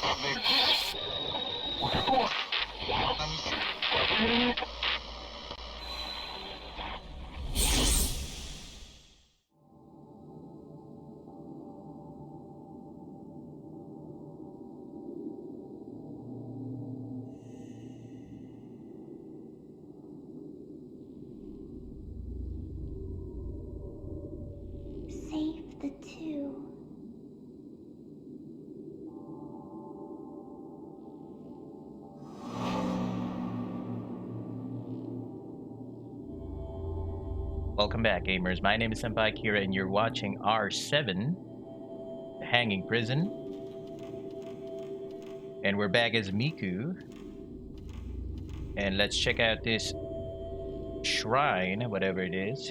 Save the two. Welcome back, gamers. My name is Senpai Kira, and you're watching R7, The Hanging Prison. And we're back as Miku. And let's check out this shrine, whatever it is.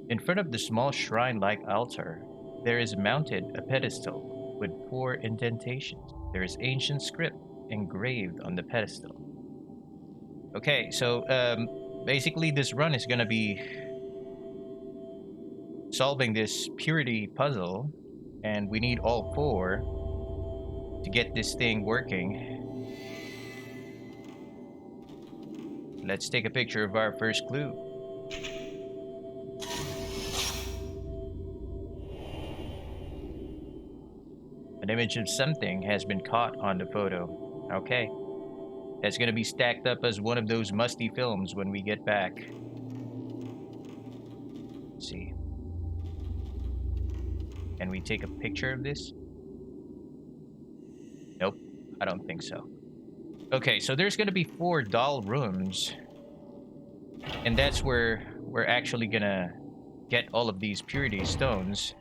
In front of the small shrine-like altar, there is mounted a pedestal with 4 indentations. There is ancient script engraved on the pedestal. Okay, so basically this run is gonna be solving this purity puzzle, and we need all 4 to get this thing working. Let's take a picture of our first clue. An image of something has been caught on the photo. Okay. That's gonna be stacked up as one of those musty films when we get back. Let's see. Can we take a picture of this? Nope, I don't think so. Okay, so there's gonna be 4 doll rooms. And that's where we're actually gonna get all of these purity stones.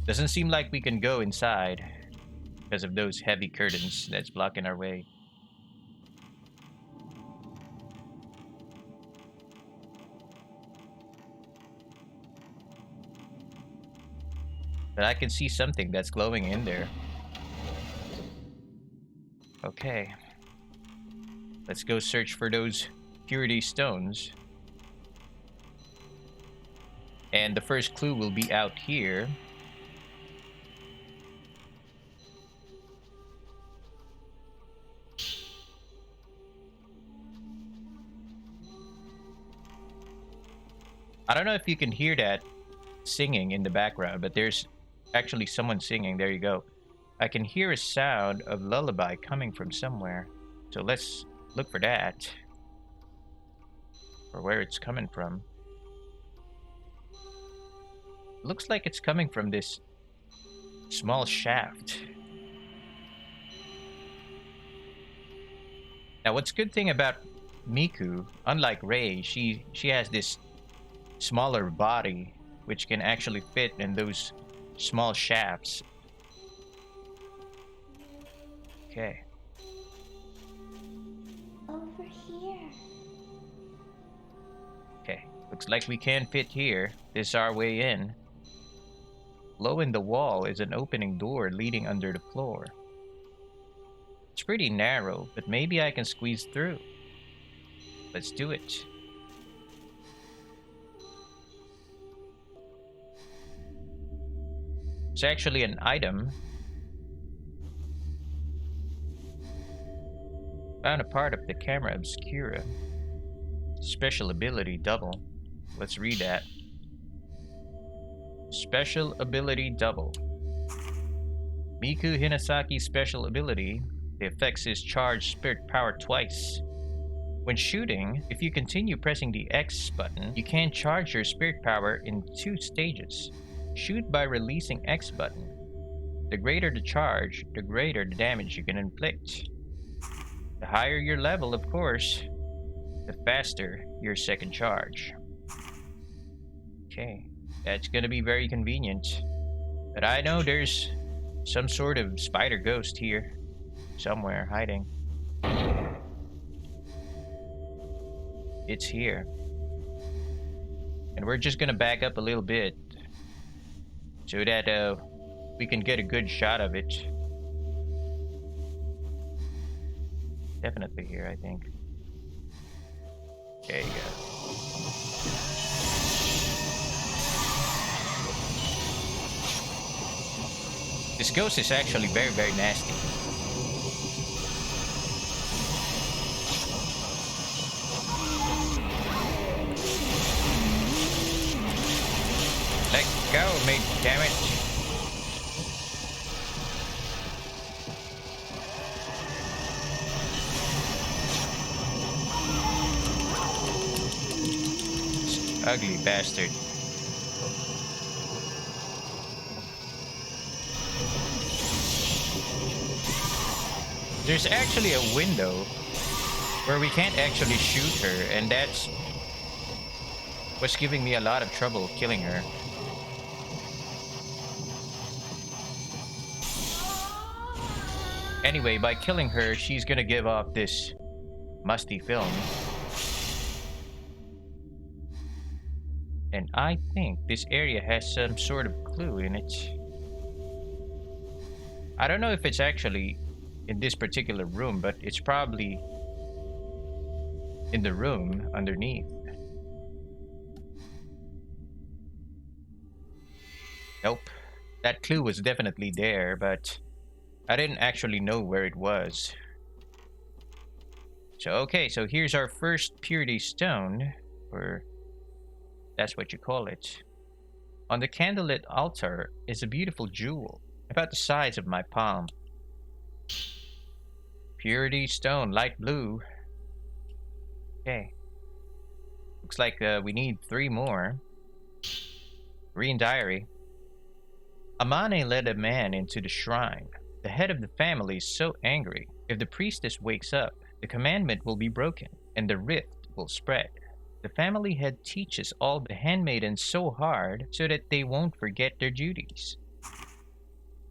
Doesn't seem like we can go inside because of those heavy curtains that's blocking our way. But I can see something that's glowing in there. Okay. Let's go search for those purity stones. And the first clue will be out here. I don't know if you can hear that singing in the background, but there's actually someone singing. There you go. I can hear a sound of lullaby coming from somewhere. So let's look for that. Or where it's coming from. Looks like it's coming from this small shaft. Now, what's good thing about Miku, unlike Rei, she has this smaller body which can actually fit in those small shafts. Okay. Over here. Okay, looks like we can fit here. This is our way in. Low in the wall is an opening door leading under the floor. It's pretty narrow, but maybe I can squeeze through. Let's do it. It's actually an item. Found a part of the camera obscura. Special ability double. Let's read that. Special ability double. Miku Hinasaki's special ability. The effects is charged spirit power twice. When shooting, if you continue pressing the X button, you can charge your spirit power in 2 stages. Shoot by releasing X button. The greater the charge, the greater the damage you can inflict. The higher your level, of course, the faster your second charge. Okay, that's gonna be very convenient. But I know there's some sort of spider ghost here. Somewhere hiding. It's here. And we're just gonna back up a little bit so that we can get a good shot of it. definitely here, I think. There you go. This ghost is actually very, very nasty. Let go, mate, damn it. This ugly bastard. There's actually a window where we can't actually shoot her, and that's what's giving me a lot of trouble killing her. Anyway, by killing her, she's gonna give off this musty film. And I think this area has some sort of clue in it. I don't know if it's actually in this particular room, but it's probably in the room underneath. Nope. That clue was definitely there, but I didn't actually know where it was. So, okay, so here's our first purity stone, or that's what you call it. On the candlelit altar is a beautiful jewel, about the size of my palm. Purity stone, light blue. Okay. Looks like we need 3 more. Green diary. Amane led a man into the shrine. The head of the family is so angry. If the priestess wakes up, the commandment will be broken, and the rift will spread. The family head teaches all the handmaidens so hard so that they won't forget their duties.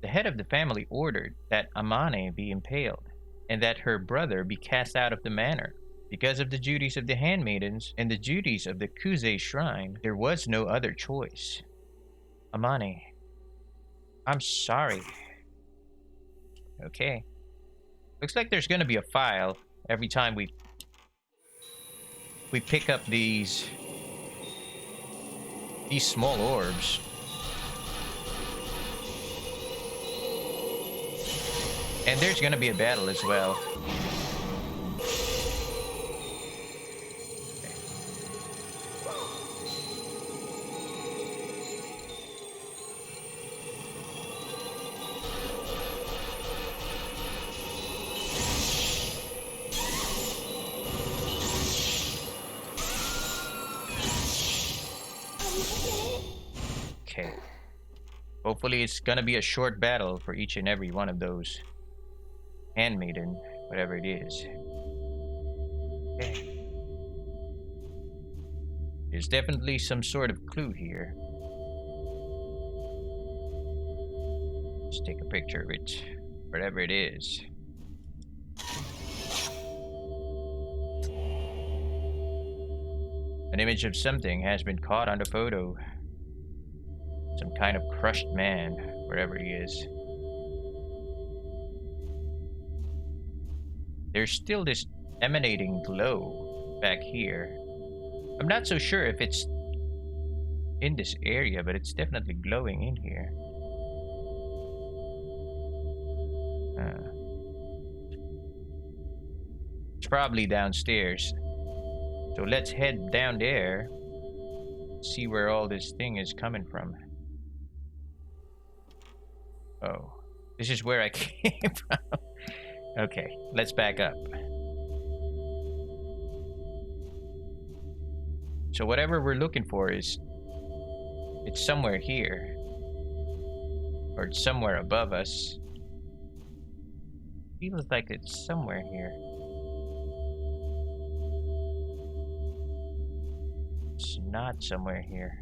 The head of the family ordered that Amane be impaled, and that her brother be cast out of the manor. Because of the duties of the handmaidens and the duties of the Kuze shrine, there was no other choice. Amane, I'm sorry. Okay. Looks like there's gonna be a file every time we pick up these small orbs. And there's gonna be a battle as well. Okay. Hopefully it's gonna be a short battle for each and every one of those handmaiden, whatever it is. Okay. There's definitely some sort of clue here. Let's take a picture of it, whatever it is. An image of something has been caught on the photo. Some kind of crushed man, wherever he is. There's still this emanating glow back here. I'm not so sure if it's in this area, but it's definitely glowing in here. It's probably downstairs. So let's head down there, see where all this thing is coming from. Oh, this is where I came from. Okay, let's back up. So whatever we're looking for is, it's somewhere here. Or it's somewhere above us. Feels like it's somewhere here. It's not somewhere here.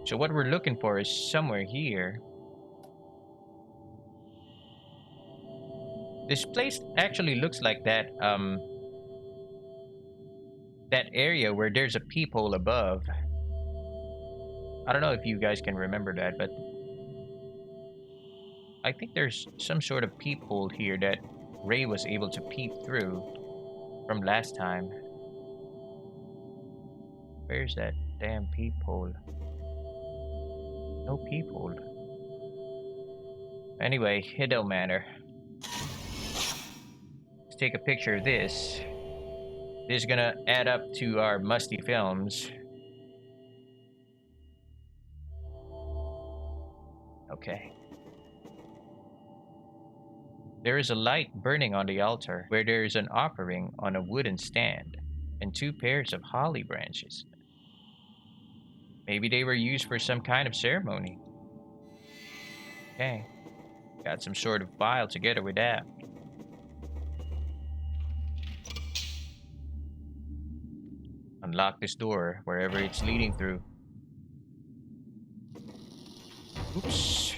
So what we're looking for is somewhere here. This place actually looks like that that area where there's a peephole above. I don't know if you guys can remember that, but I think there's some sort of peephole here that Ray was able to peep through from last time. Where's that damn peephole? No peephole. Anyway, it don't matter. Let's take a picture of this. This is gonna add up to our musty films. Okay. There is a light burning on the altar where there is an offering on a wooden stand and 2 pairs of holly branches. Maybe they were used for some kind of ceremony. Okay. Got some sort of file together with that. Unlock this door wherever it's leading through. Oops.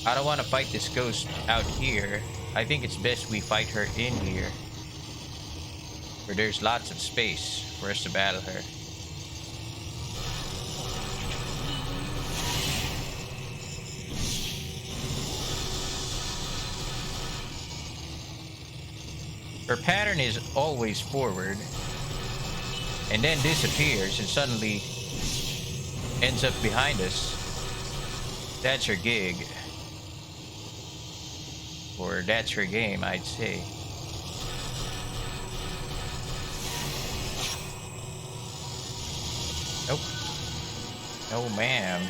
I don't want to fight this ghost out here. I think it's best we fight her in here, where there's lots of space for us to battle her. Her pattern is always forward, and then disappears and suddenly ends up behind us. That's her gig. Or that's her game, I'd say. Nope. No, ma'am.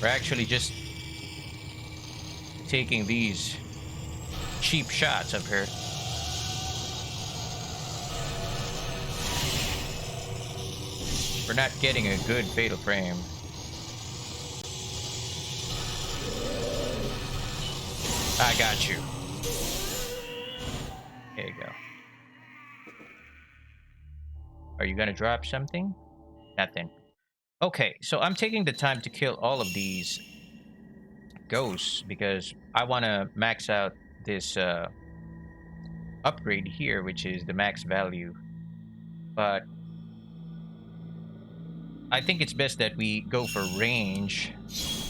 We're actually just taking these cheap shots of her. We're not getting a good fatal frame. I got you. There you go. Are you gonna drop something? Nothing. Okay, so I'm taking the time to kill all of these ghosts because I want to max out this upgrade here, which is the max value. But I think it's best that we go for range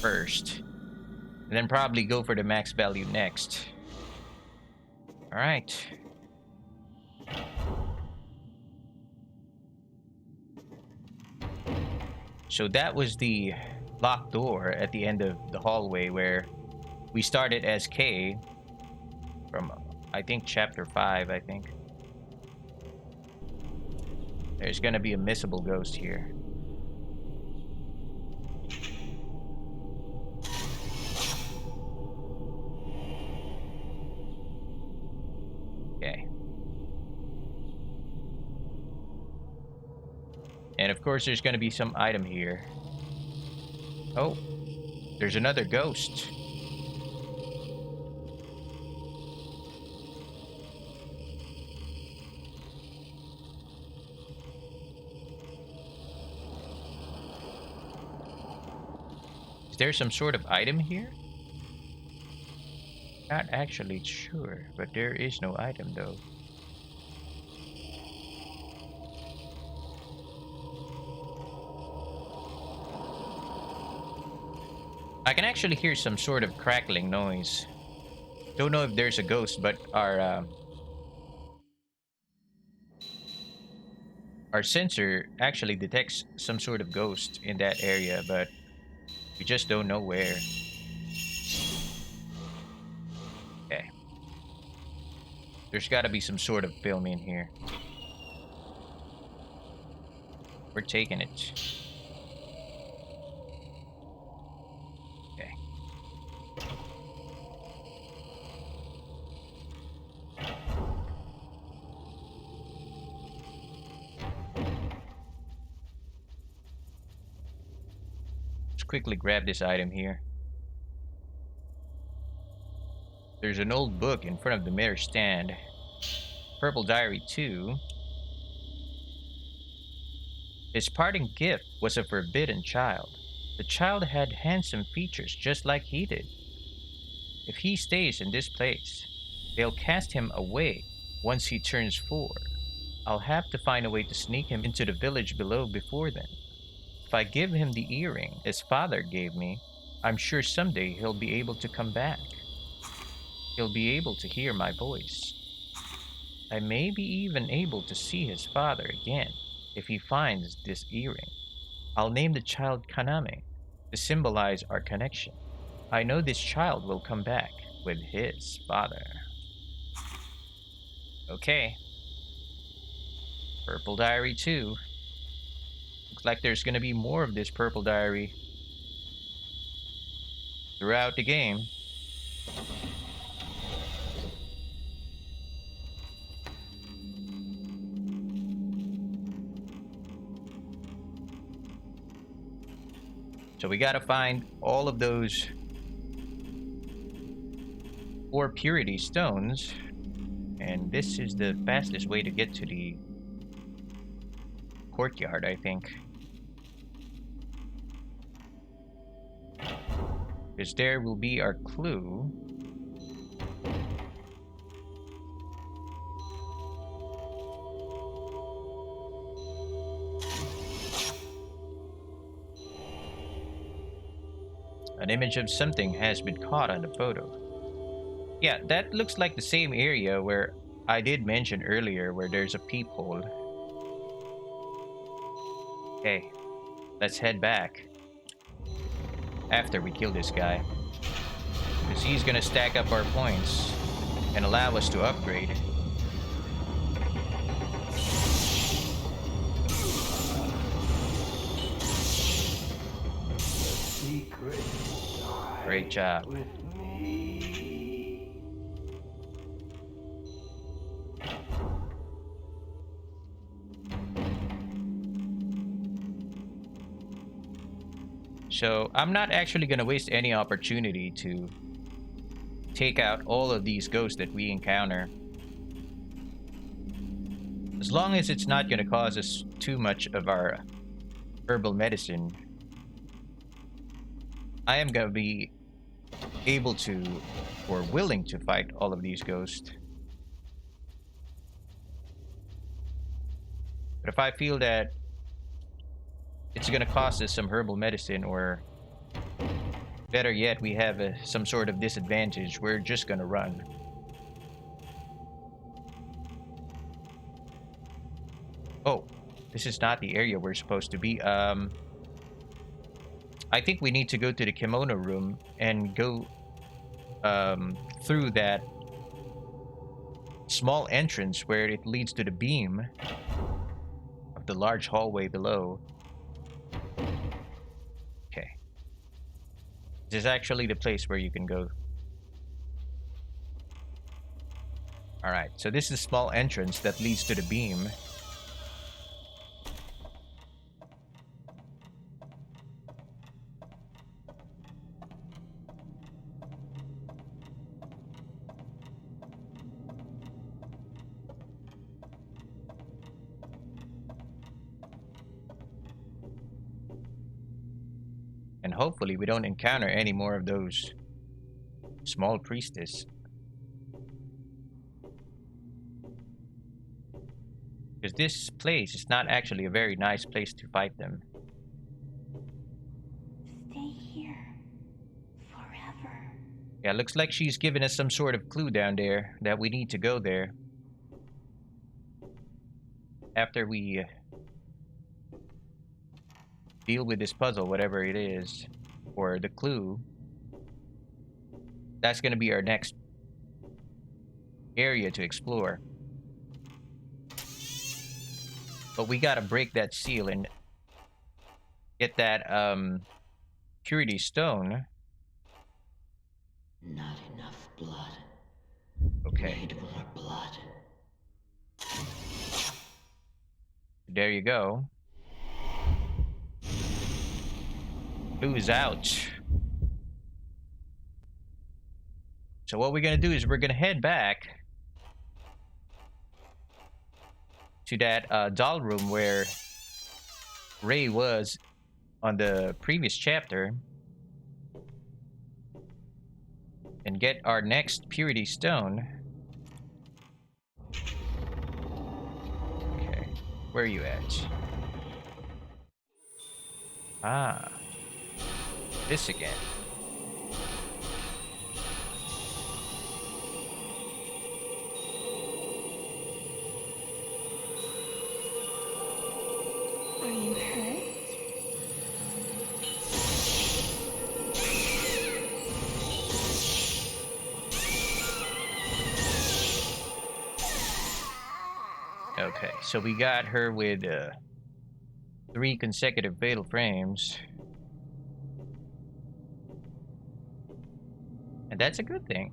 first, and then probably go for the max value next. All right. So that was the locked door at the end of the hallway where we started as K from, I think, chapter 5, I think. There's gonna be a missable ghost here. Okay. And of course there's gonna be some item here. Oh, there's another ghost. Is there some sort of item here? Not actually sure, but there is no item though. I can actually hear some sort of crackling noise. Don't know if there's a ghost, but our sensor actually detects some sort of ghost in that area, but we just don't know where. Okay. There's gotta be some sort of film in here. We're taking it. Okay. Let's quickly grab this item here. There's an old book in front of the mirror stand. Purple Diary 2. His parting gift was a forbidden child. The child had handsome features just like he did. If he stays in this place, they'll cast him away once he turns 4. I'll have to find a way to sneak him into the village below before then. If I give him the earring his father gave me, I'm sure someday he'll be able to come back. He'll be able to hear my voice. I may be even able to see his father again if he finds this earring. I'll name the child Kaname to symbolize our connection. I know this child will come back with his father. Okay. Purple Diary 2. Looks like there's gonna be more of this Purple Diary throughout the game. So we gotta find all of those 4 purity stones, and this is the fastest way to get to the courtyard, I think. Because there will be our clue. An image of something has been caught on the photo. Yeah, that looks like the same area where I did mention earlier where there's a peephole. Okay, let's head back after we kill this guy. Because he's gonna stack up our points and allow us to upgrade. Great job. So I'm not actually going to waste any opportunity to take out all of these ghosts that we encounter. As long as it's not going to cause us too much of our herbal medicine, I am going to be able to, or willing to, fight all of these ghosts. But if I feel that it's going to cost us some herbal medicine, or better yet, we have some sort of disadvantage, we're just going to run. Oh, this is not the area we're supposed to be. I think we need to go to the kimono room and go through that small entrance where it leads to the beam of the large hallway below. Okay. This is actually the place where you can go. Alright, so this is a small entrance that leads to the beam. And hopefully we don't encounter any more of those small priestess. Because this place is not actually a very nice place to fight them. Stay here forever. Yeah, looks like she's given us some sort of clue down there that we need to go there. After we deal with this puzzle, whatever it is, or the clue, that's going to be our next area to explore. But we got to break that seal and get that purity stone. Not enough blood. Okay. Need more blood. There you go. Who's out? So what we're gonna do is we're gonna head back to that doll room where Ray was on the previous chapter. and get our next purity stone. Okay, where are you at? Ah, this again. Are you hurt? Okay, so we got her with 3 consecutive fatal frames. And that's a good thing.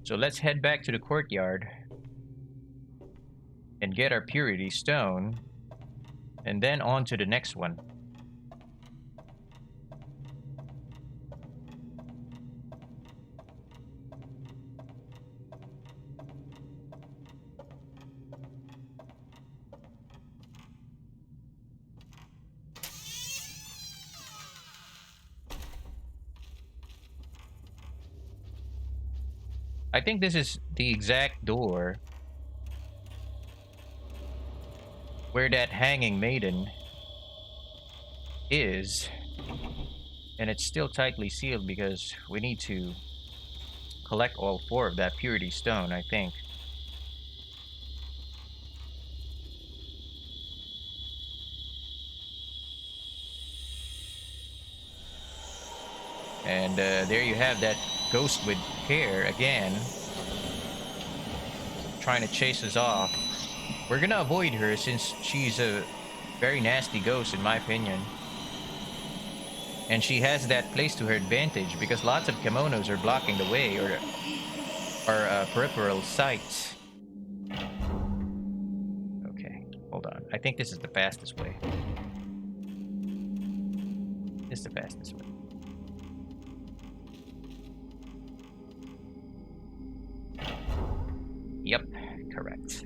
So let's head back to the courtyard and get our purity stone, and then on to the next one. I think this is the exact door where that hanging maiden is, and it's still tightly sealed because we need to collect all 4 of that purity stone, I think. And there you have that ghost with hair again, trying to chase us off. We're gonna avoid her since she's a very nasty ghost in my opinion. And she has that place to her advantage because lots of kimonos are blocking the way, or peripheral sights. Okay, hold on. I think this is the fastest way. This is the fastest way. Yep, correct.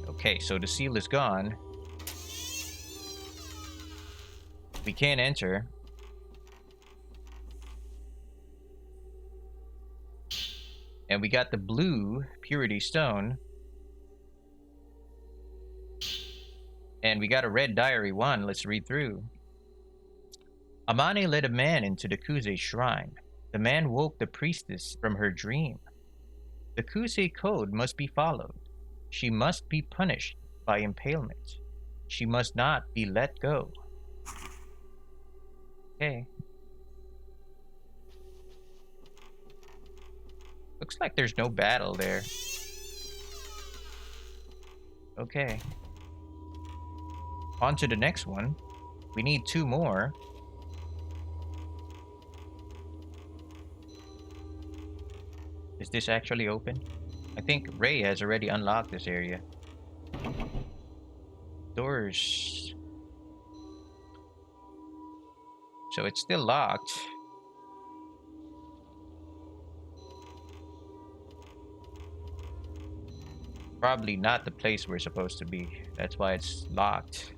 Okay, so the seal is gone. We can't enter. And we got the blue purity stone. And we got a red diary 1. Let's read through. Amane led a man into the Kuze shrine. The man woke the priestess from her dream. The Kuze code must be followed. She must be punished by impalement. She must not be let go. Okay. Looks like there's no battle there. Okay. On to the next one. We need 2 more. Is this actually open? I think Ray has already unlocked this area. Doors. So it's still locked. Probably not the place we're supposed to be. That's why it's locked.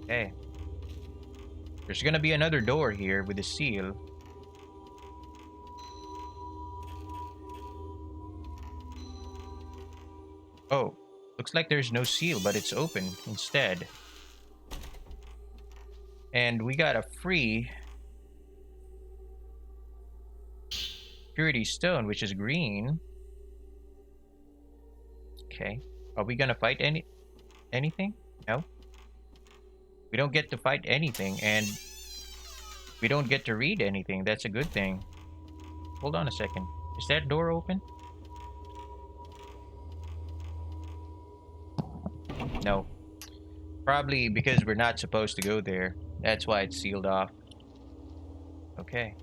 Okay. There's gonna be another door here with a seal. Oh, looks like there's no seal, but it's open instead. And we got a free purity stone, which is green. Okay. Are we gonna fight anything? No. We don't get to fight anything, and we don't get to read anything. That's a good thing. Hold on a second. Is that door open? No. Probably because we're not supposed to go there. That's why it's sealed off. Okay.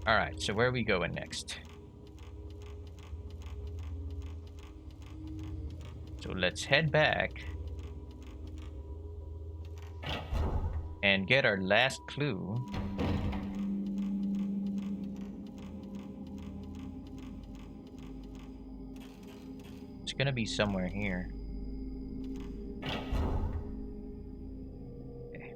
Alright, so where are we going next? So let's head back and get our last clue. It's gonna be somewhere here. Okay.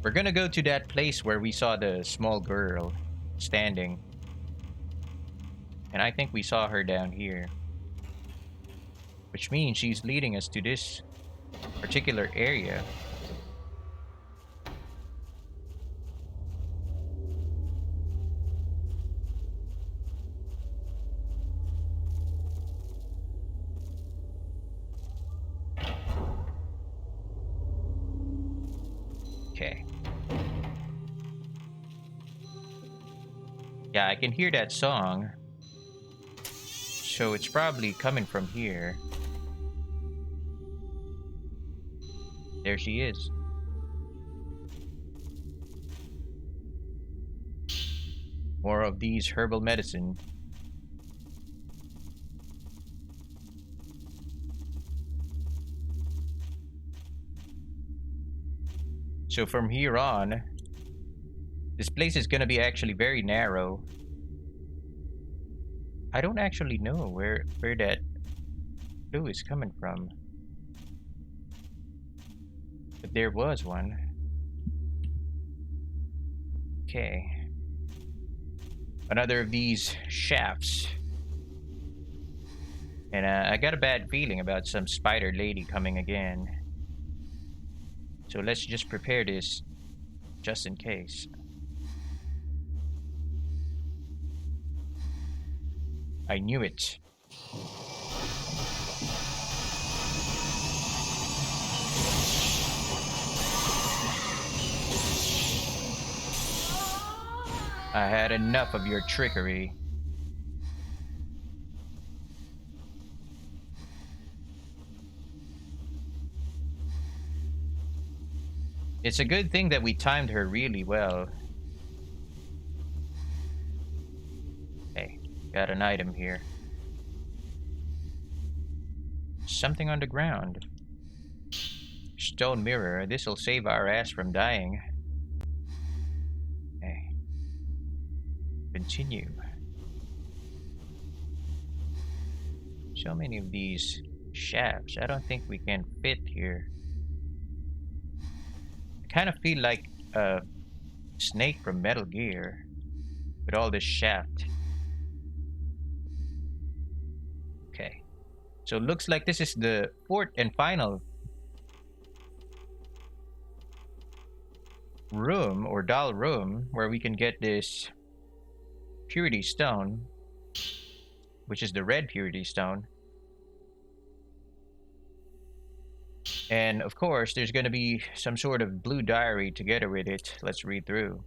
We're gonna go to that place where we saw the small girl standing. And I think we saw her down here. Which means she's leading us to this particular area. Okay. Yeah, I can hear that song. So it's probably coming from here. There she is. More of these herbal medicine. So from here on, this place is gonna be actually very narrow. I don't actually know where that clue is coming from. But there was one. Okay. Another of these shafts. And I got a bad feeling about some spider lady coming again. So let's just prepare this just in case. I knew it. I had enough of your trickery. It's a good thing that we timed her really well. Hey, got an item here. Something on the ground. Stone mirror. This'll save our ass from dying. Okay. Continue. So many of these shafts. I don't think we can fit here. I kind of feel like a snake from Metal Gear with all this shaft. Okay. So it looks like this is the fourth and final room or doll room where we can get this purity stone, which is the red purity stone. And of course, there's going to be some sort of blue diary together with it. Let's read through.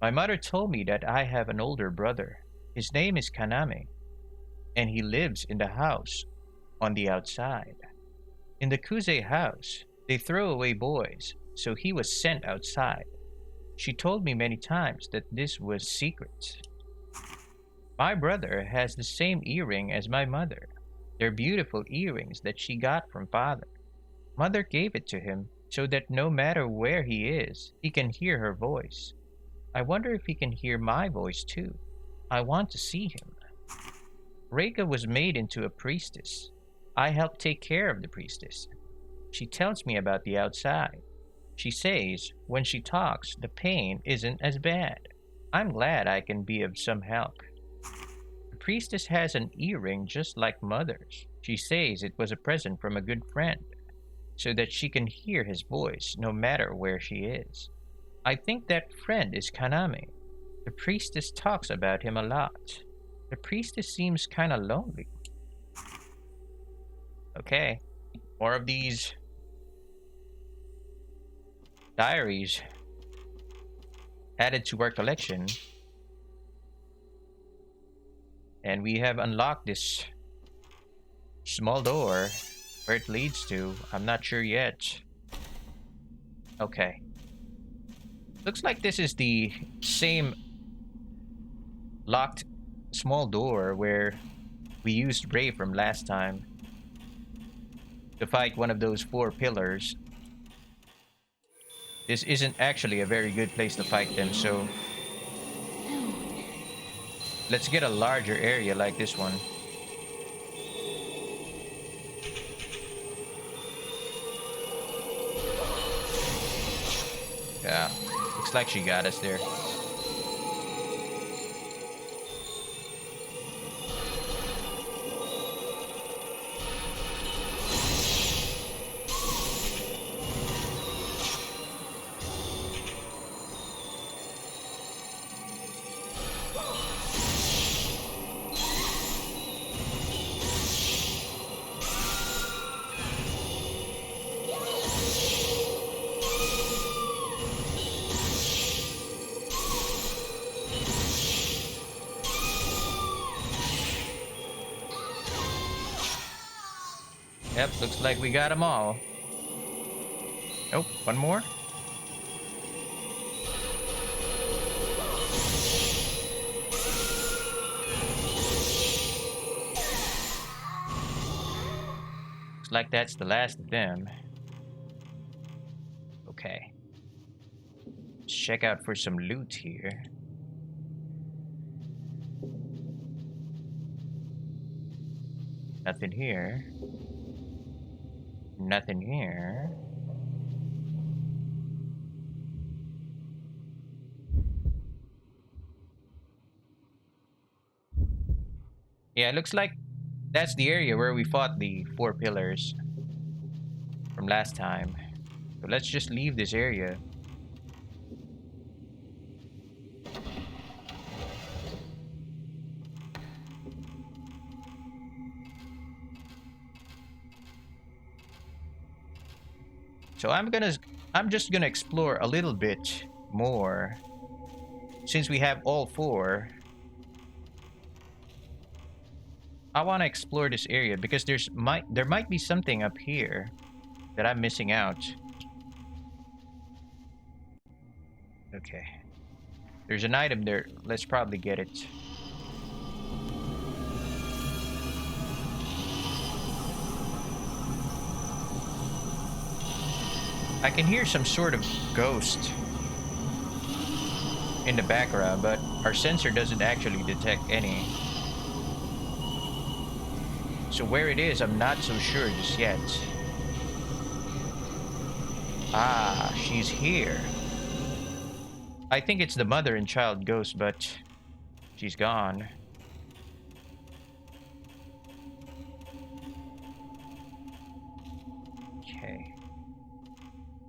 My mother told me that I have an older brother. His name is Kaname, and he lives in the house on the outside. In the Kuze house, they throw away boys, so he was sent outside. She told me many times that this was secret. My brother has the same earring as my mother. They're beautiful earrings that she got from father. Mother gave it to him so that no matter where he is, he can hear her voice. I wonder if he can hear my voice too. I want to see him. Reika was made into a priestess. I helped take care of the priestess. She tells me about the outside. She says when she talks, the pain isn't as bad. I'm glad I can be of some help. The priestess has an earring just like mother's. She says it was a present from a good friend, so that she can hear his voice no matter where she is. I think that friend is Kaname. The priestess talks about him a lot. The priestess seems kind of lonely. Okay, more of these diaries added to our collection. And we have unlocked this small door. Where it leads to, I'm not sure yet. Okay. Looks like this is the same locked small door where we used Ray from last time to fight one of those 4 pillars. This isn't actually a very good place to fight them, so let's get a larger area like this one. Yeah, looks like she got us there. Yep, looks like we got them all. Nope, one more. Looks like that's the last of them. Okay. Let's check out for some loot here. Nothing here. Nothing here. Yeah, it looks like that's the area where we fought the 4 pillars from last time. So let's just leave this area. So I'm just gonna explore a little bit more since we have all 4. I want to explore this area because there might be something up here that I'm missing out. Okay. There's an item there. Let's probably get it. I can hear some sort of ghost in the background, but our sensor doesn't actually detect any. So where it is, I'm not so sure just yet. Ah, she's here. I think it's the mother and child ghost, but she's gone. Okay.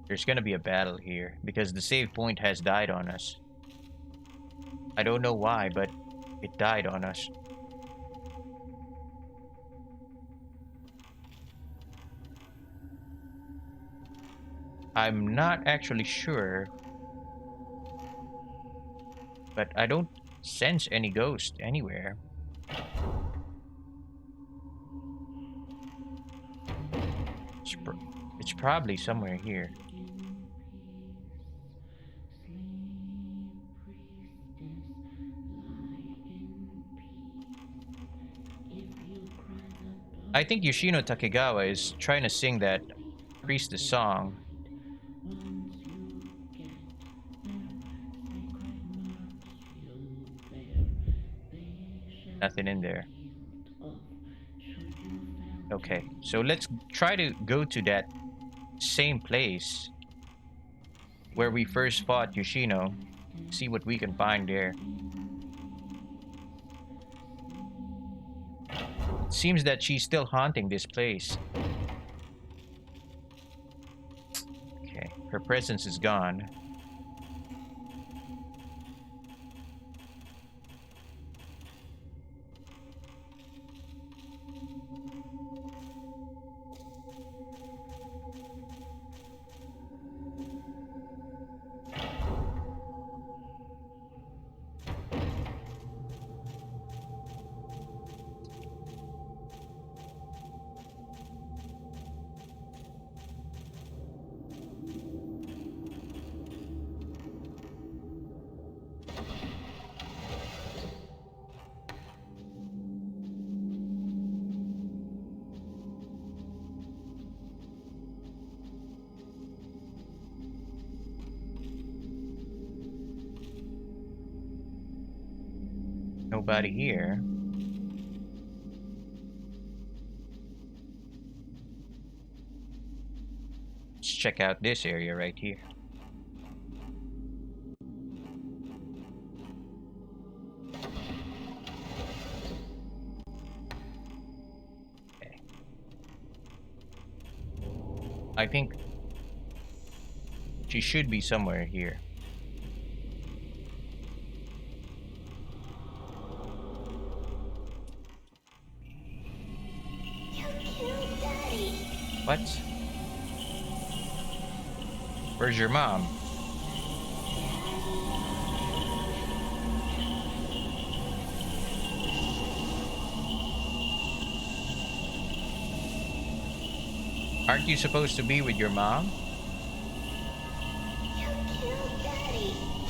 There's gonna be a battle here because the save point has died on us. I don't know why, but it died on us. I'm not actually sure, but I don't sense any ghost anywhere. It's probably somewhere here. I think Yoshino Takegawa is trying to sing that priestess song. Nothing in there. Okay, so let's try to go to that same place where we first fought Yoshino. See what we can find there. It seems that she's still haunting this place. Okay, her presence is gone. Nobody here. Let's check out this area right here. Okay. I think she should be somewhere here. What? Where's your mom? Aren't you supposed to be with your mom?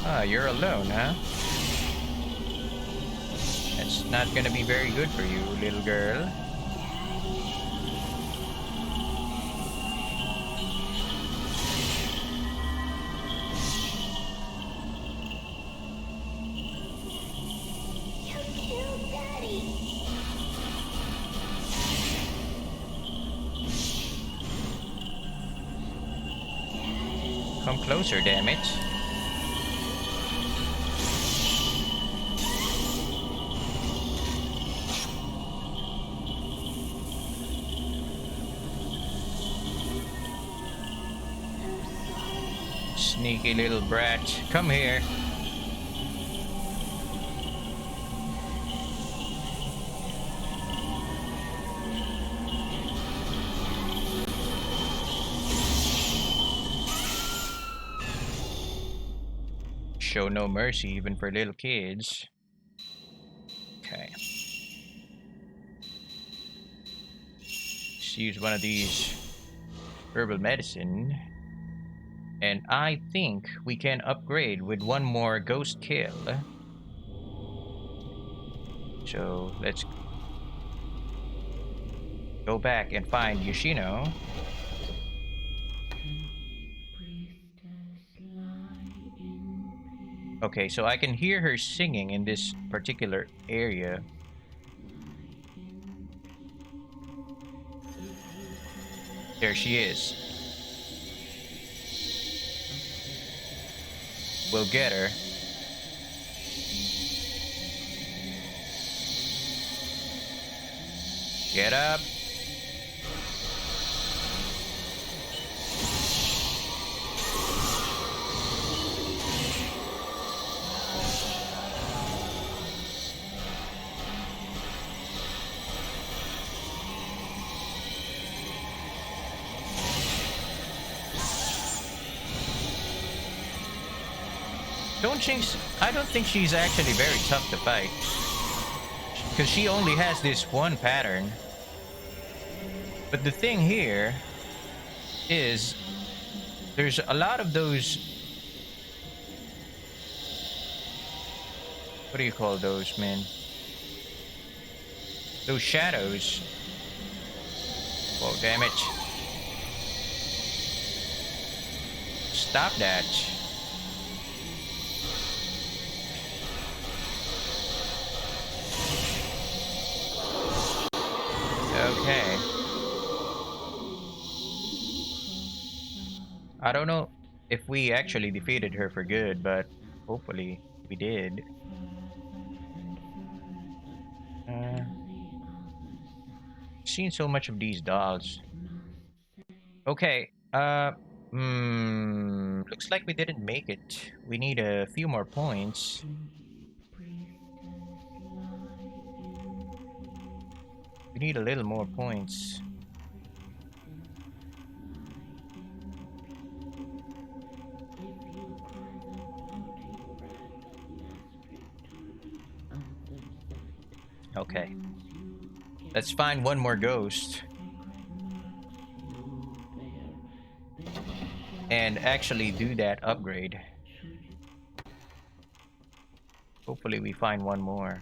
Ah, you're alone, huh? That's not gonna be very good for you, little girl. Come closer, damn it. Sneaky little brat. Come here. Show no mercy even for little kids. Okay. Let's use one of these Herbal Medicine. And I think we can upgrade with one more ghost kill. So let's go back and find Yoshino. Okay, so I can hear her singing in this particular area. There she is. We'll get her. Get up. I don't think she's actually very tough to fight. Because she only has this one pattern. But the thing here is there's a lot of those... What do you call those, man? Those shadows. Whoa, damn it. Stop that. Okay. I don't know if we actually defeated her for good, but hopefully we did. Seen so much of these dolls. Okay. Looks like we didn't make it. We need a few more points. We need a little more points. Okay. Let's find one more ghost. And actually do that upgrade. Hopefully we find one more.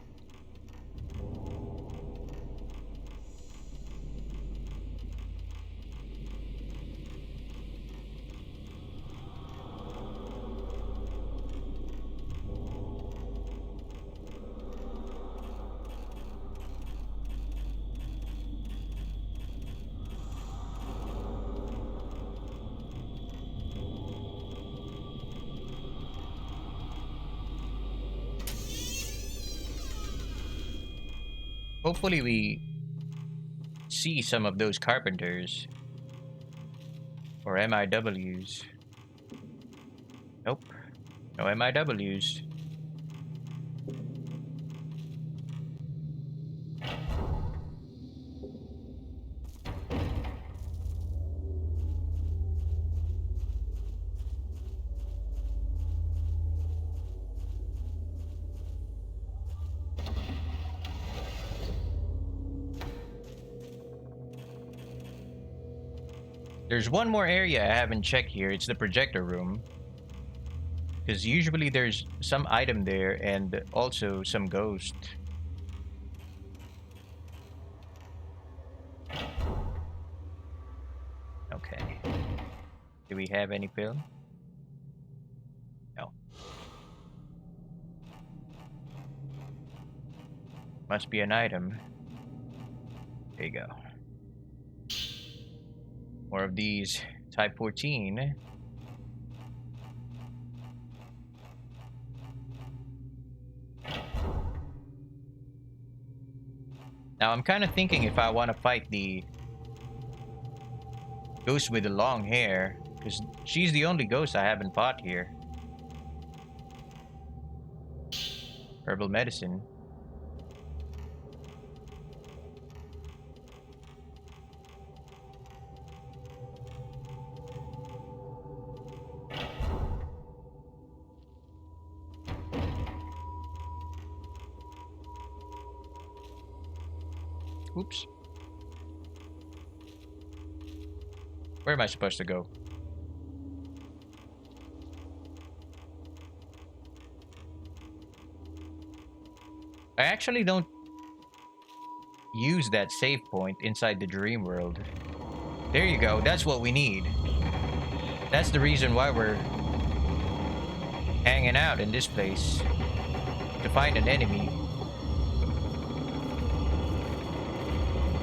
Hopefully we see some of those carpenters. Or MIWs. Nope. No MIWs. There's one more area I haven't checked here. It's the projector room. Because usually there's some item there and also some ghost. Okay. Do we have any film? No. Must be an item. There you go. More of these Type 14. Now I'm kind of thinking if I want to fight the ghost with the long hair, because she's the only ghost I haven't fought here. Herbal Medicine. Oops. Where am I supposed to go? I actually don't use that save point inside the dream world. There you go. That's what we need. That's the reason why we're hanging out in this place. To find an enemy.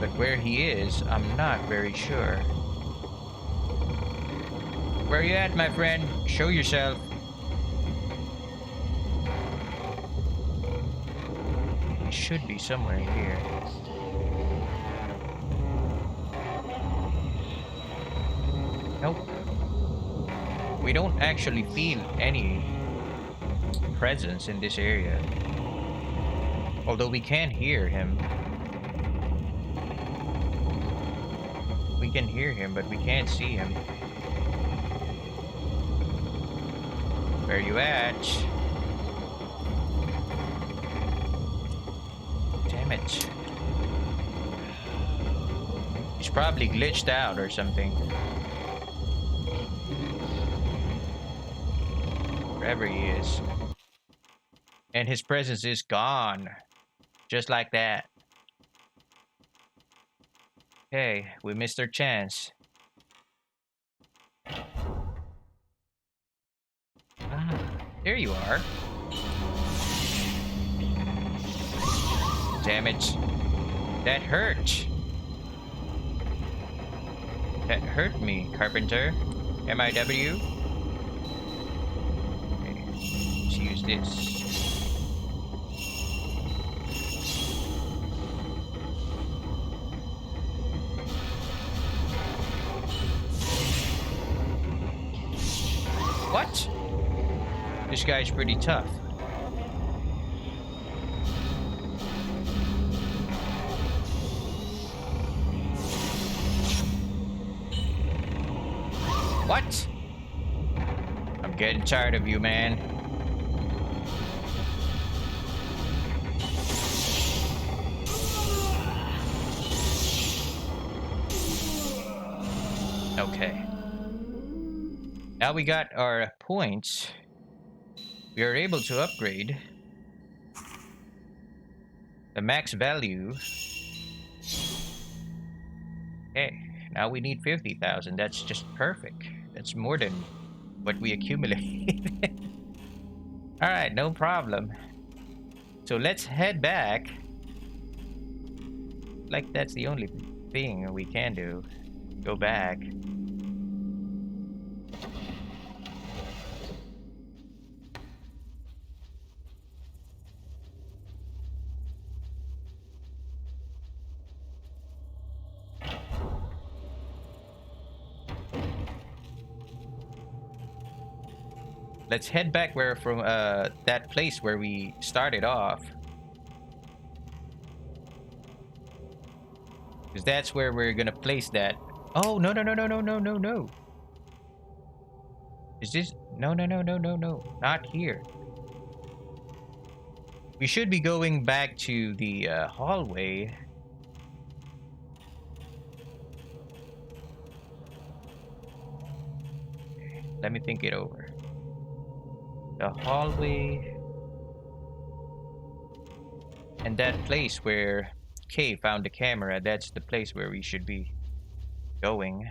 But where he is, I'm not very sure. Where you at, my friend? Show yourself. He should be somewhere here. Nope. We don't actually feel any presence in this area. Although we can hear him. We can hear him, but we can't see him. Where you at? Damn it. He's probably glitched out or something. Wherever he is. And his presence is gone. Just like that. Okay, we missed our chance. Ah, there you are. Damn it. That hurt. That hurt me, Carpenter. MIW. Okay, let's use this. What? This guy's pretty tough. What? I'm getting tired of you, man. Okay. Now we got our points. We are able to upgrade the max value. Okay, now we need 50,000. That's just perfect. That's more than what we accumulated. Alright, no problem. So let's head back. Like that's the only thing we can do. Go back. Let's head back where from that place where we started off. Because that's where we're gonna place that. Oh, no, no, no, no, no, no, no, no. Is this... No, no, no, no, no, no. Not here. We should be going back to the hallway. Let me think it over. The hallway. And that place where Kay found the camera, that's the place where we should be going.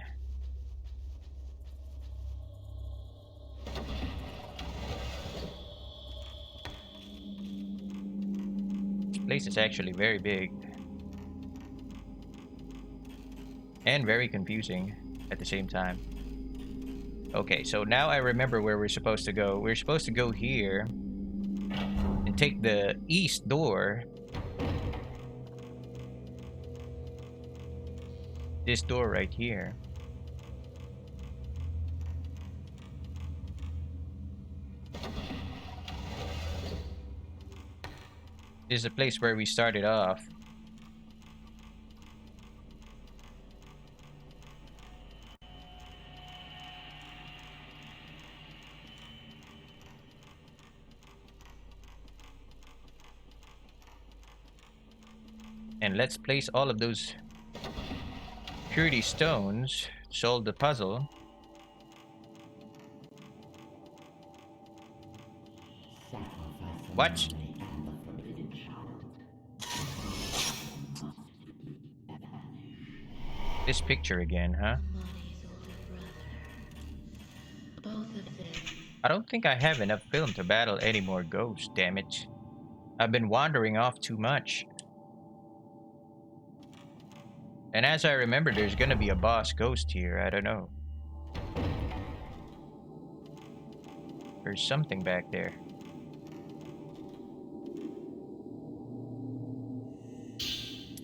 This place is actually very big. And very confusing at the same time. Okay, so now I remember where we're supposed to go. We're supposed to go here and take the east door. This door right here. This is the place where we started off. And let's place all of those purity stones. Solve the puzzle. What? This picture again, huh? I don't think I have enough film to battle any more ghosts, damn it. I've been wandering off too much. And as I remember, there's gonna be a boss ghost here. I don't know. There's something back there.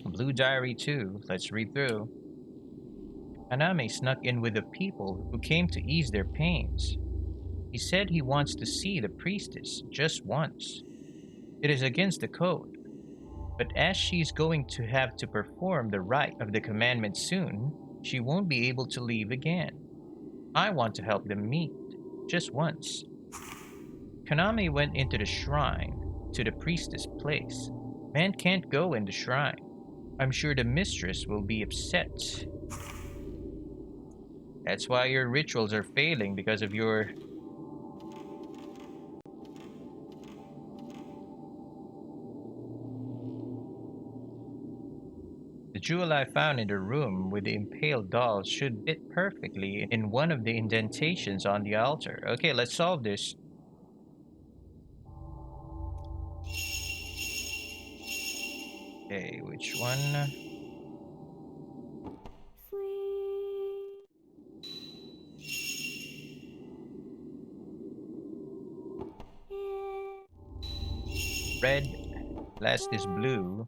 Blue Diary 2. Let's read through. Haname snuck in with the people who came to ease their pains. He said he wants to see the priestess just once. It is against the code. But as she's going to have to perform the rite of the commandment soon, she won't be able to leave again. I want to help them meet, just once. Kaname went into the shrine, to the priestess' place. Man can't go in the shrine. I'm sure the mistress will be upset. That's why your rituals are failing, because of your... The jewel I found in the room with the impaled dolls should fit perfectly in one of the indentations on the altar. Okay, let's solve this. Okay, which one? Red, last is blue.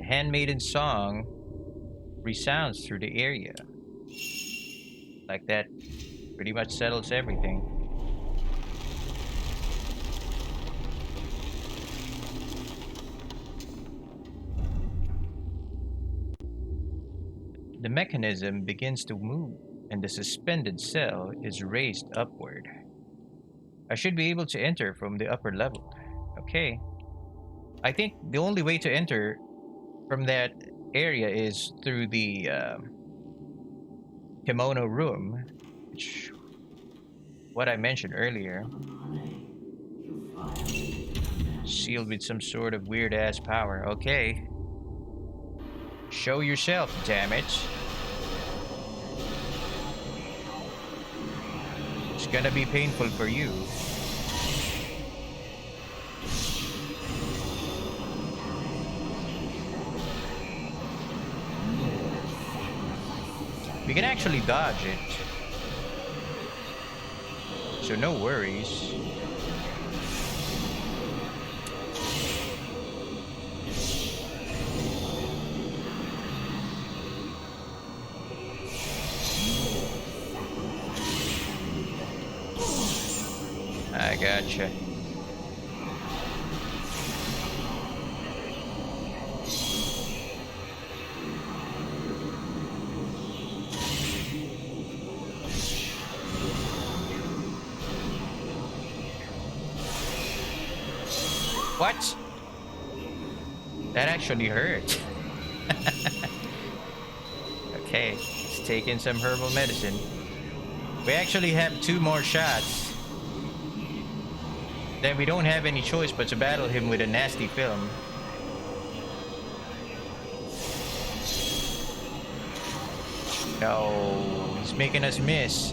Handmaiden song resounds through the area. Like that pretty much settles everything. The mechanism begins to move and the suspended cell is raised upward. I should be able to enter from the upper level. Okay. I think the only way to enter from that area is through the kimono room, which what I mentioned earlier. Sealed with some sort of weird ass power. Okay. Show yourself, damn it. gonna be painful for you. We can actually dodge it. So no worries. I gotcha. What? That actually hurt. Okay, let's take in some herbal medicine. We actually have 2 more shots. Then we don't have any choice but to battle him with a nasty film. No, he's making us miss.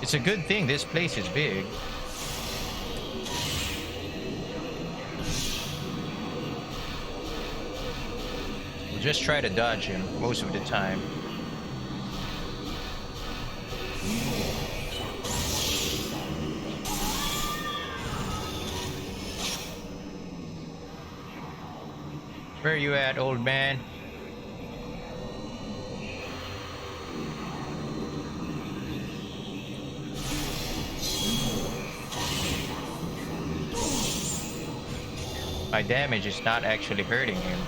It's a good thing this place is big. We'll just try to dodge him most of the time. Where are you at, old man? My damage is not actually hurting him.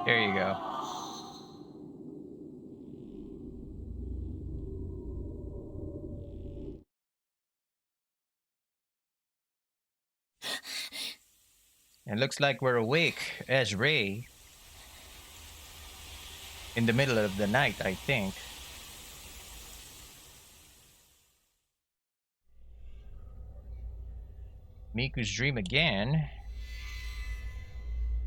There you go. It looks like we're awake as Ray. In the middle of the night, I think. Miku's dream again.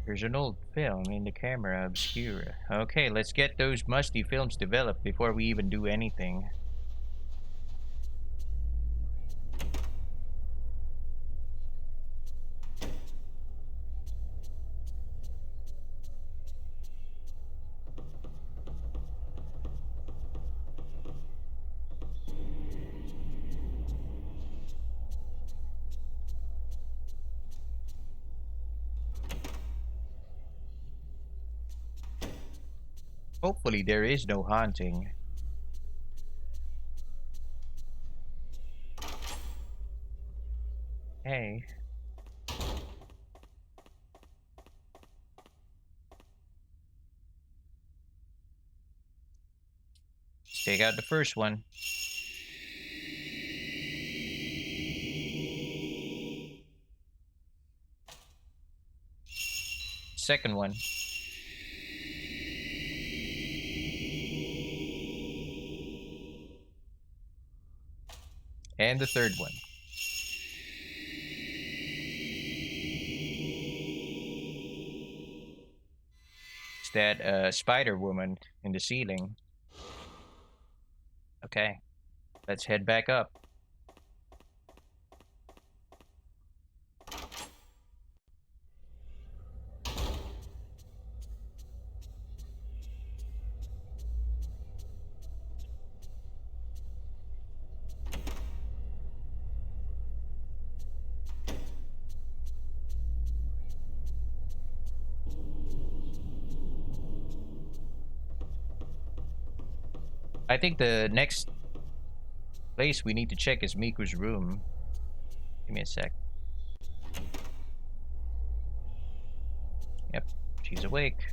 There's an old film in the camera obscura. Okay, let's get those musty films developed before we even do anything. Hopefully there is no haunting. Hey. Let's take out the first one. Second one. And the third one. It's that spider woman in the ceiling. Okay, let's head back up. I think the next place we need to check is Miku's room. Give me a sec. Yep, she's awake.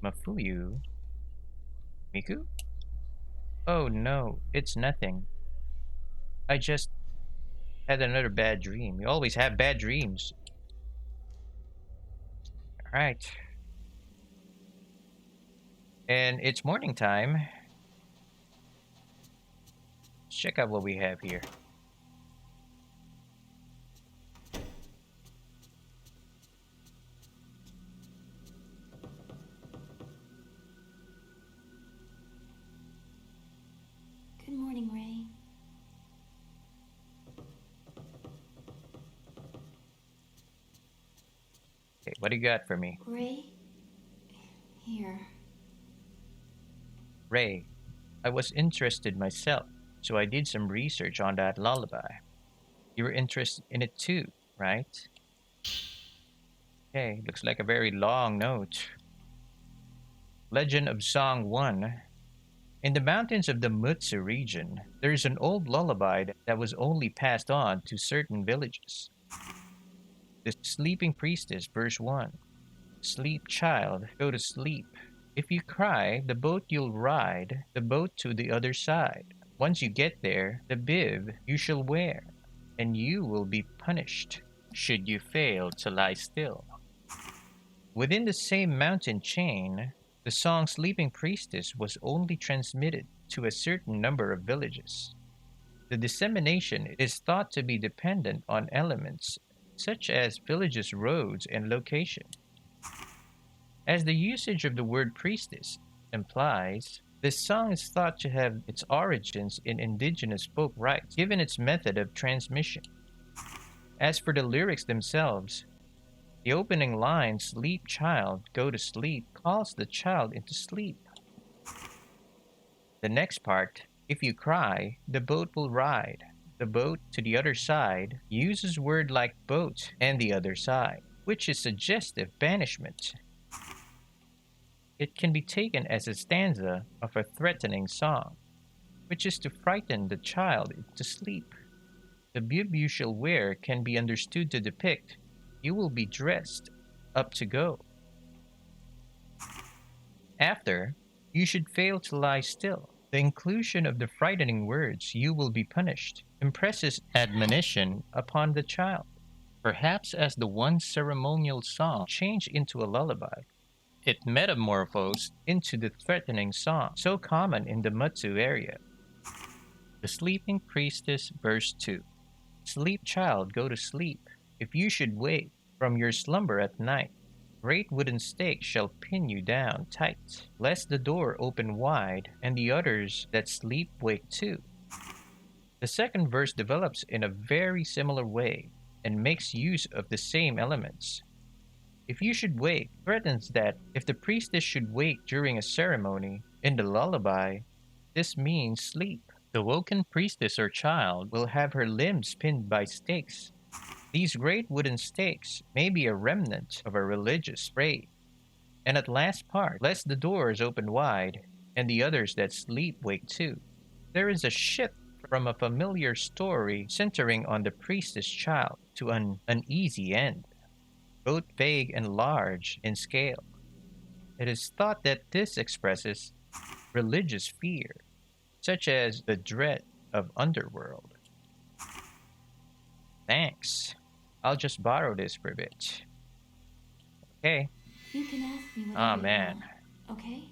Mafuyu? Miku? Oh no, it's nothing. I just had another bad dream. You always have bad dreams. Alright. And it's morning time. Let's check out what we have here. Good morning, Ray. Okay, what do you got for me? Ray? Here. Ray, I was interested myself, so I did some research on that lullaby. You were interested in it too, right? Okay, looks like a very long note. Legend of Song 1. In the mountains of the Mutsu region, there is an old lullaby that was only passed on to certain villages. The Sleeping Priestess, verse 1. Sleep, child, go to sleep. If you cry, the boat you'll ride, the boat to the other side. Once you get there, the bib you shall wear, and you will be punished, should you fail to lie still. Within the same mountain chain, the song Sleeping Priestess was only transmitted to a certain number of villages. The dissemination is thought to be dependent on elements such as villages' roads and location. As the usage of the word priestess implies, this song is thought to have its origins in indigenous folk rites, given its method of transmission. As for the lyrics themselves, the opening line, "Sleep, child, go to sleep," calls the child into sleep. The next part, "If you cry, the boat will ride, the boat to the other side," uses word like boat and the other side, which is suggestive banishment. It can be taken as a stanza of a threatening song, which is to frighten the child into sleep. The bib you shall wear can be understood to depict you will be dressed up to go. After, you should fail to lie still. The inclusion of the frightening words, "you will be punished," impresses admonition upon the child. Perhaps as the once ceremonial song changed into a lullaby, it metamorphosed into the threatening song so common in the Mutsu area. The Sleeping Priestess, verse 2. Sleep, child, go to sleep. If you should wake from your slumber at night, great wooden stakes shall pin you down tight, lest the door open wide, and the others that sleep wake too. The second verse develops in a very similar way and makes use of the same elements. If you should wake threatens that if the priestess should wake during a ceremony, in the lullaby, this means sleep. The woken priestess or child will have her limbs pinned by stakes. These great wooden stakes may be a remnant of a religious raid. And at last part, lest the doors open wide, and the others that sleep wake too. There is a shift from a familiar story centering on the priestess child to an uneasy end, both vague and large in scale. It is thought that this expresses religious fear, such as the dread of underworld. Thanks. I'll just borrow this for a bit. Okay. You can ask me whatever Oh, you man. want, okay?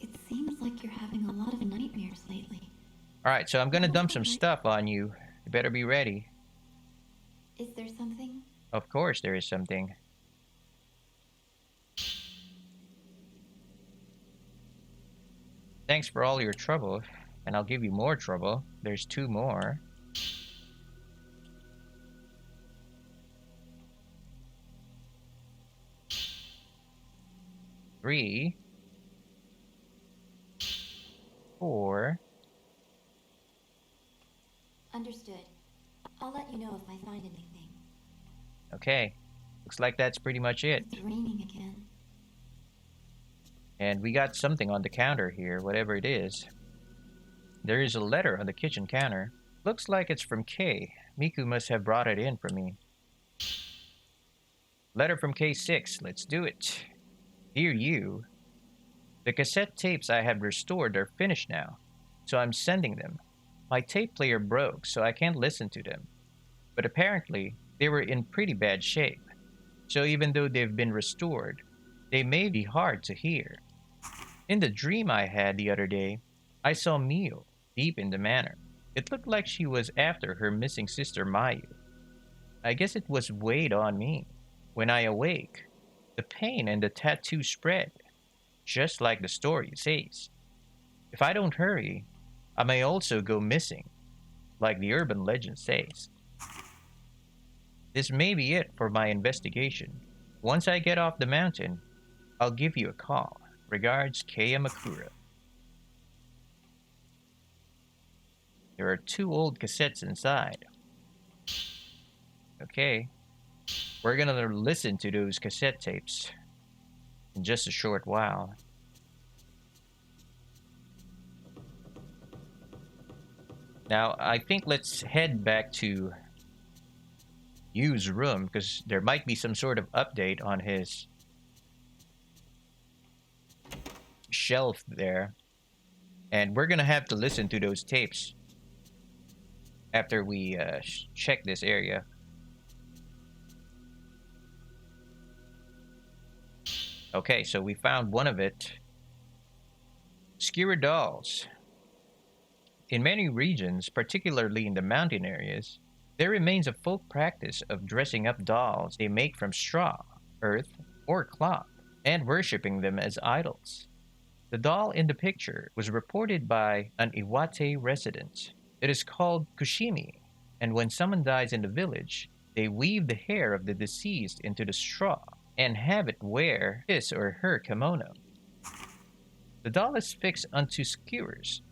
It seems like you're having a lot of nightmares lately. Alright, so I'm gonna dump some stuff on you. You better be ready. Is there something? Of course there is something. Thanks for all your trouble, and I'll give you more trouble. There's 2 more. Three, 4. Understood. I'll let you know if I find anything. Okay. Looks like that's pretty much it. It's raining again. And we got something on the counter here, whatever it is. There is a letter on the kitchen counter. Looks like it's from Kay. Miku must have brought it in for me. Letter from K6. Let's do it. Dear you, the cassette tapes I have restored are finished now, so I'm sending them. My tape player broke, so I can't listen to them. But apparently, they were in pretty bad shape. So even though they've been restored, they may be hard to hear. In the dream I had the other day, I saw Mio deep in the manor. It looked like she was after her missing sister Mayu. I guess it was weighed on me. When I awake, the pain and the tattoo spread, just like the story says. If I don't hurry, I may also go missing, like the urban legend says. This may be it for my investigation. Once I get off the mountain, I'll give you a call. Regards, Kaya Makura. There are 2 old cassettes inside. Okay. We're gonna listen to those cassette tapes in just a short while. Now, I think let's head back to Yu's room, because there might be some sort of update on his shelf there. And we're gonna have to listen to those tapes after we check this area. Okay, so we found one of it. Skewer dolls. In many regions, particularly in the mountain areas, there remains a folk practice of dressing up dolls they make from straw, earth, or cloth, and worshipping them as idols. The doll in the picture was reported by an Iwate resident. It is called kushimi, and when someone dies in the village, they weave the hair of the deceased into the straw and have it wear his or her kimono. The doll is fixed onto skewers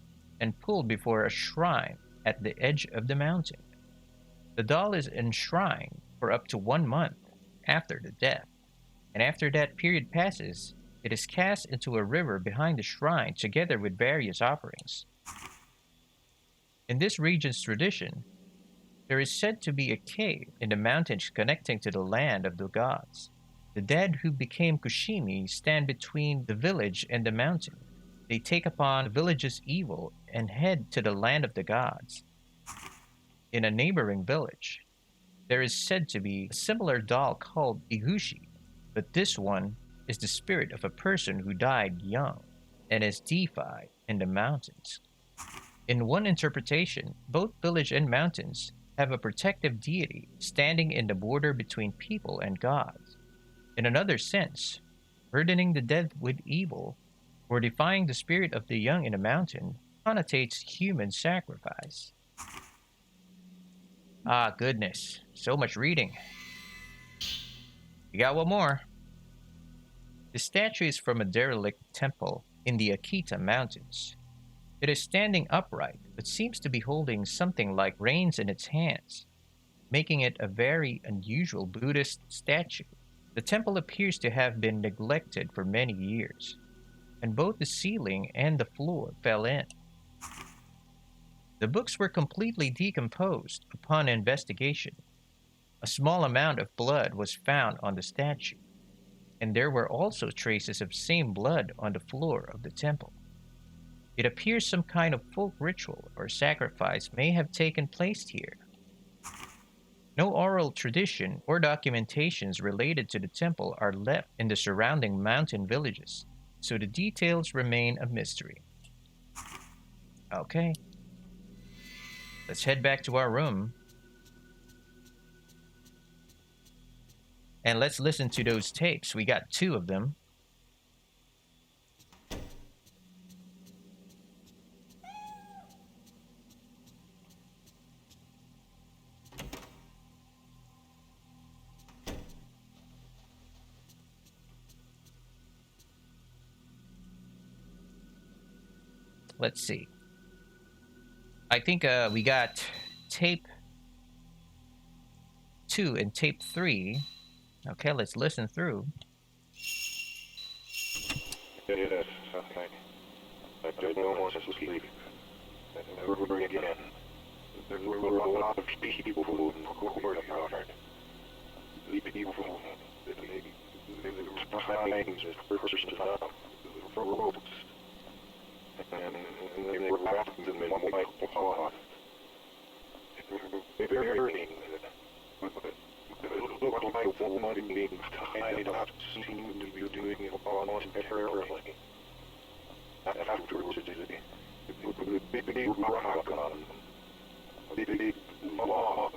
and pulled before a shrine at the edge of the mountain. The doll is enshrined for up to 1 month after the death, and after that period passes, it is cast into a river behind the shrine together with various offerings. In this region's tradition, there is said to be a cave in the mountains connecting to the land of the gods. The dead who became kushimi stand between the village and the mountain. They take upon the village's evil and head to the land of the gods. In a neighboring village, there is said to be a similar doll called Igushi, but this one is the spirit of a person who died young and is deified in the mountains. In one interpretation, both village and mountains have a protective deity standing in the border between people and gods. In another sense, burdening the dead with evil or defying the spirit of the young in a mountain connotates human sacrifice. Ah, goodness. So much reading. We got one more. The statue is from a derelict temple in the Akita Mountains. It is standing upright, but seems to be holding something like reins in its hands, making it a very unusual Buddhist statue. The temple appears to have been neglected for many years, and both the ceiling and the floor fell in. The books were completely decomposed upon investigation. A small amount of blood was found on the statue, and there were also traces of same blood on the floor of the temple. It appears some kind of folk ritual or sacrifice may have taken place here. No oral tradition or documentations related to the temple are left in the surrounding mountain villages, so the details remain a mystery. Okay. Let's head back to our room. And let's listen to those tapes. We got 2 of them. Let's see. I think we got tape 2 and tape 3. Okay, let's listen through. Yes, I don't want to sleep. Never again. There were a lot of people who were hard. People who they were trying to push us out for ropes. And they were laughing at me like, Burying. Look like woman being tied up seemed to be doing it voluntarily. Afterwards, the big rock on the big log,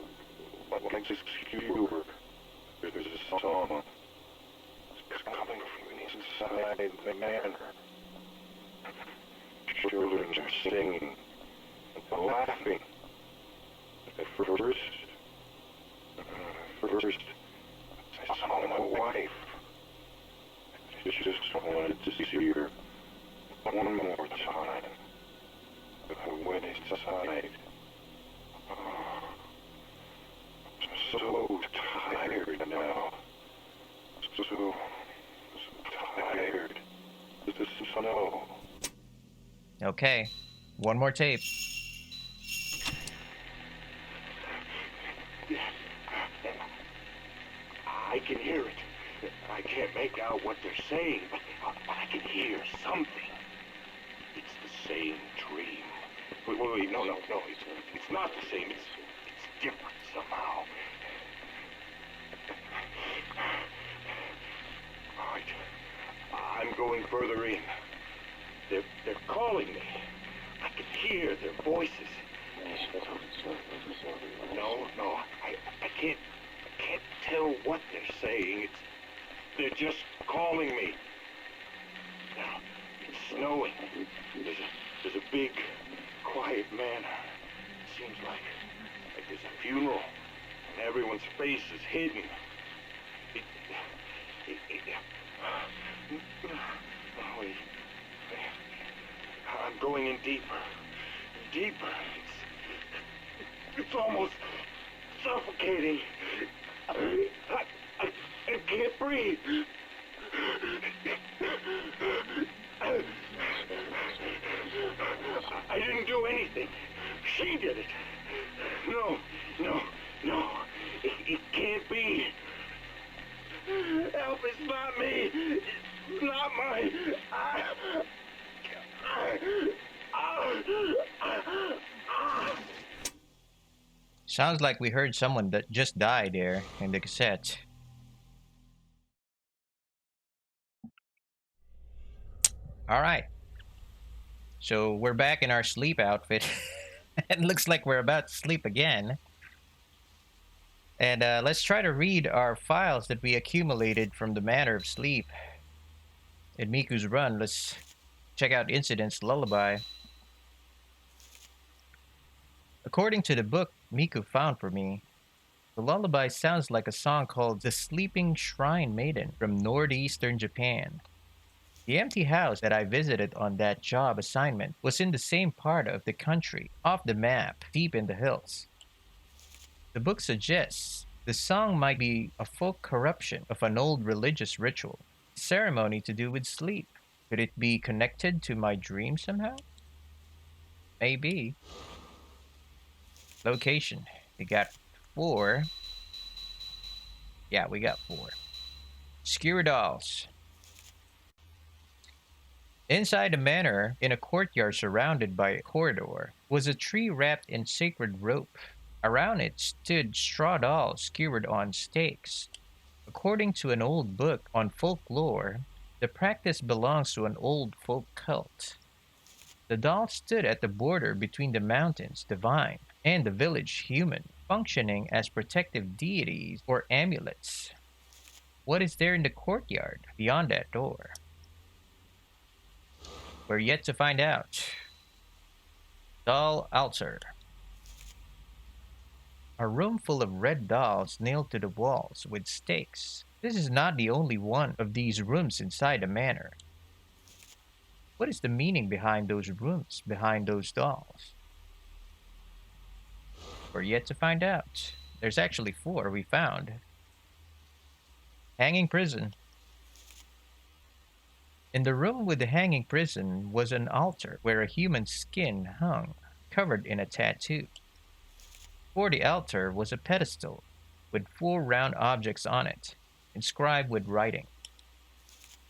like this skewer. There's a song coming from inside the manor. Children are singing and laughing. At first, I saw my wife. I just wanted to see her one more time. But I went inside. I'm so tired now. So tired. The snow. Okay, one more tape. I can hear it. I can't make out what they're saying, but I can hear something. It's the same dream. Wait, no, it's not the same. It's different somehow. All right, I'm going further in. They're calling me. I can hear their voices. No, I can't tell what they're saying. They're just calling me. Now, it's snowing. There's a big, quiet manor. Seems like there's a funeral, and everyone's face is hidden. I'm going in deeper. It's almost suffocating. I can't breathe. I didn't do anything. She did it. No. It can't be. Help, it's not me. It's not mine. Sounds like we heard someone that just died there in the cassette. Alright. So we're back in our sleep outfit. It looks like we're about to sleep again. And let's try to read our files that we accumulated from the Manor of Sleep. In Miku's run, let's check out Incident's Lullaby. According to the book Miku found for me, the lullaby sounds like a song called The Sleeping Shrine Maiden from northeastern Japan. The empty house that I visited on that job assignment was in the same part of the country, off the map, deep in the hills. The book suggests the song might be a folk corruption of an old religious ritual, ceremony to do with sleep. Could it be connected to my dream somehow? Maybe. Location. We got 4. Yeah, we got 4. Skewer dolls. Inside the manor, in a courtyard surrounded by a corridor, was a tree wrapped in sacred rope. Around it stood straw dolls skewered on stakes. According to an old book on folklore, the practice belongs to an old folk cult. The dolls stood at the border between the mountains, divine, and the village, human, functioning as protective deities or amulets. What is there in the courtyard beyond that door? We're yet to find out. Doll altar. A room full of red dolls nailed to the walls with stakes. This is not the only one of these rooms inside the manor. What is the meaning behind those rooms, behind those dolls? We're yet to find out. There's actually 4 we found. Hanging prison. In the room with the hanging prison was an altar where a human skin hung, covered in a tattoo. For the altar was a pedestal with 4 round objects on it, inscribed with writing.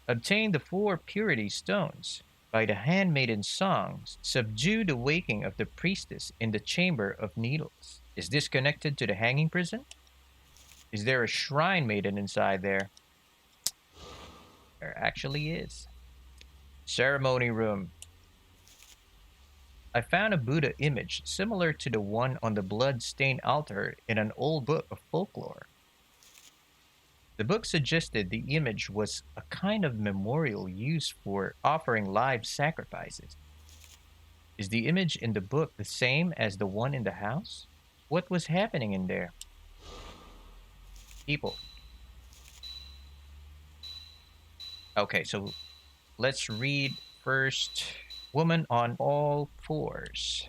Obtain the 4 purity stones. By the handmaiden songs, subdue the waking of the priestess in the chamber of needles. Is this connected to the hanging prison? Is there a shrine maiden inside there? There actually is. Ceremony room. I found a Buddha image similar to the one on the blood-stained altar in an old book of folklore. The book suggested the image was a kind of memorial used for offering live sacrifices. Is the image in the book the same as the one in the house? What was happening in there? People. Okay, so let's read first. Woman on all fours.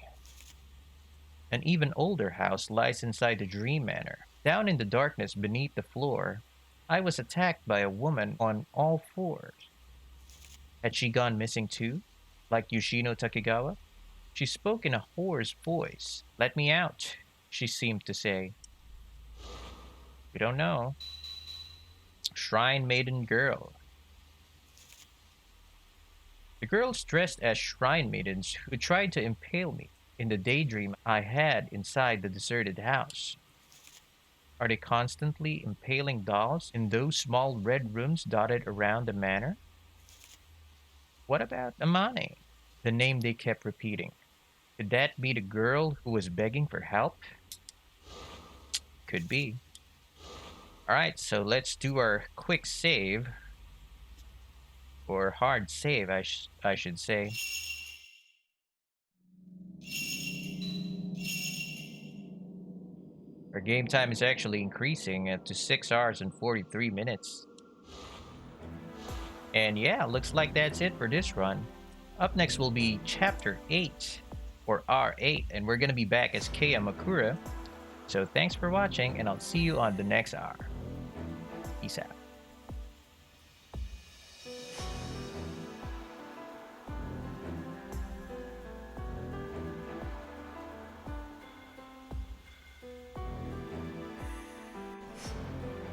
An even older house lies inside the Dream Manor. Down in the darkness beneath the floor, I was attacked by a woman on all fours. Had she gone missing too, like Yoshino Takegawa? She spoke in a hoarse voice. Let me out, she seemed to say. We don't know. Shrine Maiden Girl. The girls dressed as shrine maidens who tried to impale me in the daydream I had inside the deserted house. Are they constantly impaling dolls in those small red rooms dotted around the manor? What about Amane, the name they kept repeating? Could that be the girl who was begging for help? Could be. Alright, so let's do our quick save. Or hard save, I should say. Our game time is actually increasing to 6 hours and 43 minutes. And yeah, looks like that's it for this run. Up next will be Chapter 8, or R8, and we're gonna be back as Keiya Makura. So thanks for watching, and I'll see you on the next hour. Peace out.